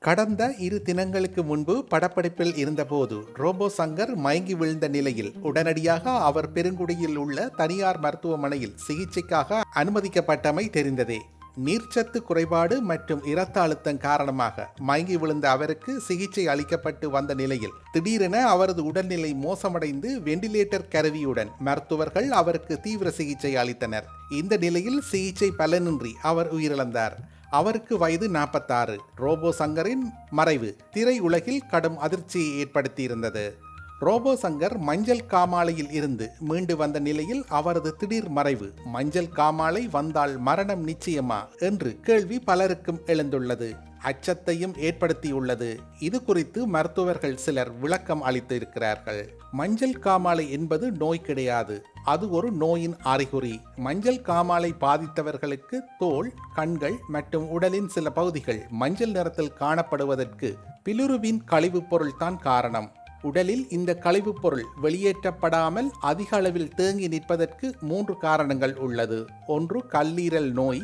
கடந்த 2 தினங்களுக்கு முன்பு படப்பிடிப்பில் இருந்தபோது ரோபோ சங்கர் மயங்கி விழுந்த நிலையில் உடனடியாக அவர் பெருங்குடியில் உள்ள தனியார் மருத்துவமனையில் சிகிச்சைக்காக அனுமதிக்கப்பட்டமை தெரிந்ததே. நீர்ச்சத்து குறைபாடு மற்றும் இரத்த அழுத்தம் காரணமாக மயங்கி விழுந்த அவருக்கு சிகிச்சை அளிக்கப்பட்டு வந்த நிலையில் திடீரென அவரது உடல்நிலை மோசமடைந்து வெண்டிலேட்டர் கருவியுடன் மருத்துவர்கள் அவருக்கு தீவிர சிகிச்சை அளித்தனர். இந்த நிலையில் சிகிச்சை பலனின்றி அவர் உயிரிழந்தார். அவருக்கு வயது 46. ரோபோ சங்கரின் மறைவு திரையுலகில் கடும் அதிர்ச்சியை ஏற்படுத்தியிருந்தது. ரோபோ சங்கர் மஞ்சள் காமாலையில் இருந்து மீண்டு வந்த நிலையில் அவரது திடீர் மறைவு மஞ்சள் காமாலை வந்தால் மரணம் நிச்சயமா என்று கேள்வி பலருக்கும் எழுந்துள்ளது, அச்சத்தையும் ஏற்படுத்தியுள்ளது. இது குறித்து மருத்துவர்கள் சிலர் விளக்கம் அளித்து இருக்கிறார்கள். மஞ்சள் காமாலை என்பது நோய் கிடையாது, அது ஒரு நோயின் அறிகுறி. மஞ்சள் காமாலை பாதித்தவர்களுக்கு தோல், கண்கள் மற்றும் உடலின் சில பகுதிகள் மஞ்சள் நிறத்தில் காணப்படுவதற்கு பிலிருபின் கழிவுப் பொருள் தான் காரணம். உடலில் இந்த கழிவுப் பொருள் வெளியேற்றப்படாமல் அதிக அளவில் தேங்கி நிற்பதற்கு 3 காரணங்கள் உள்ளது. ஒன்று கல்லீரல் நோய்,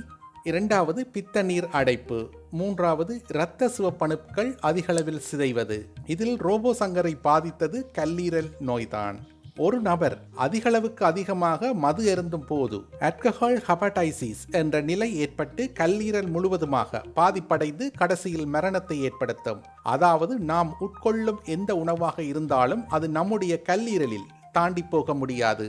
2வது பித்த நீர் அடைப்பு, 3வது இரத்த சிவப்பணுக்கள் அதிகளவில் சிதைவது. இதில் ரோபோ சங்கரை பாதித்தது கல்லீரல் நோய்தான். ஒரு நபர் அதிகளவுக்கு அதிகமாக மது அருந்தும் போது ஆல்கஹால் ஹெபடைசிஸ் என்ற நிலை ஏற்பட்டு கல்லீரல் முழுவதுமாக பாதிப்படைந்து கடைசியில் மரணத்தை ஏற்படுத்தும். அதாவது நாம் உட்கொள்ளும் எந்த உணவாக இருந்தாலும் அது நம்முடைய கல்லீரலில் தாண்டி போக முடியாது.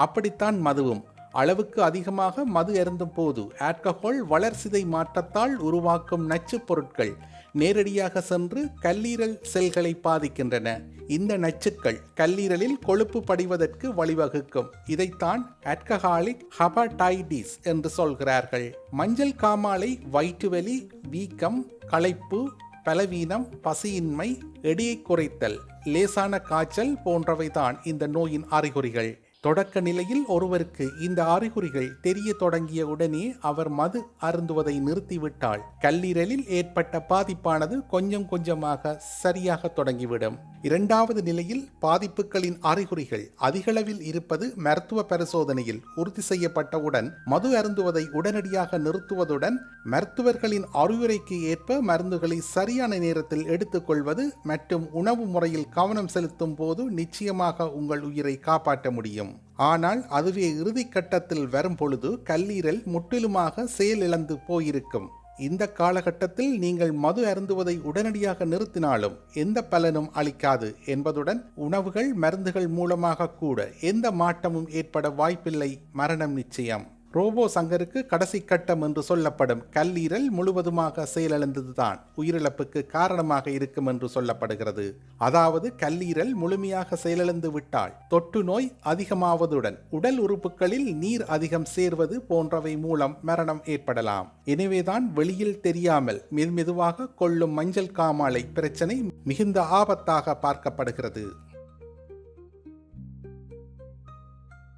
அப்படித்தான் மதுவும். அளவுக்கு அதிகமாக மது அருந்தும் போது ஆல்கஹால் வளர்சிதை மாற்றத்தால் உருவாக்கும் நச்சுப் பொருட்கள் நேரடியாக சென்று கல்லீரல் செல்களை பாதிக்கின்றன. இந்த நச்சுக்கள் கல்லீரலில் கொழுப்பு படிவதற்கு வழிவகுக்கும். இதைத்தான் ஆல்கஹாலிக் ஹெபடைட்டிஸ் என்று சொல்கிறார்கள். மஞ்சள் காமாலை வயிற்றுவலி, வீக்கம், களைப்பு, பலவீனம், பசியின்மை, எடையை குறைத்தல், லேசான காய்ச்சல் போன்றவைதான் இந்த நோயின் அறிகுறிகள். தொடக்க நிலையில் ஒருவருக்கு இந்த அறிகுறிகள் தெரிய தொடங்கிய உடனே அவர் மது அருந்துவதை நிறுத்திவிட்டால் கல்லீரலில் ஏற்பட்ட பாதிப்பானது கொஞ்சம் கொஞ்சமாக சரியாக தொடங்கிவிடும். 2வது நிலையில் பாதிப்புகளின் அறிகுறிகள் அதிகளவில் இருப்பது மருத்துவ பரிசோதனையில் உறுதி செய்யப்பட்டவுடன் மது அருந்துவதை உடனடியாக நிறுத்துவதுடன் மருத்துவர்களின் அறிவுரைக்கு ஏற்ப மருந்துகளை சரியான நேரத்தில் எடுத்துக்கொள்வது மற்றும் உணவு முறையில் கவனம் செலுத்தும் போது நிச்சயமாக உங்கள் உயிரை காப்பாற்ற முடியும். ஆனால் அதுவே இறுதி கட்டத்தில் வரும் பொழுது கல்லீரல் முற்றிலுமாக செயலிழந்து போயிருக்கும். இந்த காலகட்டத்தில் நீங்கள் மது அருந்துவதை உடனடியாக நிறுத்தினாலும் எந்த பலனும் அளிக்காது என்பதுடன் உணவுகள், மருந்துகள் மூலமாக கூட எந்த மாற்றமும் ஏற்பட வாய்ப்பில்லை, மரணம் நிச்சயம். ரோபோ சங்கருக்கு கடைசி கட்டம் என்று சொல்லப்படும் கல்லீரல் முழுவதுமாக செயலிழந்ததுதான் உயிரிழப்புக்கு காரணமாக இருக்கும் என்று சொல்லப்படுகிறது. அதாவது கல்லீரல் முழுமையாக செயலிழந்து விட்டால் தொற்று நோய் அதிகமாவதுடன் உடல் உறுப்புகளில் நீர் அதிகம் சேர்வது போன்றவை மூலம் மரணம் ஏற்படலாம். எனவேதான் வெளியில் தெரியாமல் மெதுவாக கொள்ளும் மஞ்சள் காமாலை பிரச்சனை மிகுந்த ஆபத்தாக பார்க்கப்படுகிறது.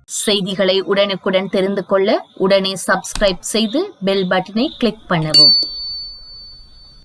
செய்திகளை உடனுக்குடன் தெரிந்து கொள்ள உடனே சப்ஸ்கிரைப் செய்து பெல் பட்டனை கிளிக் பண்ணவும்.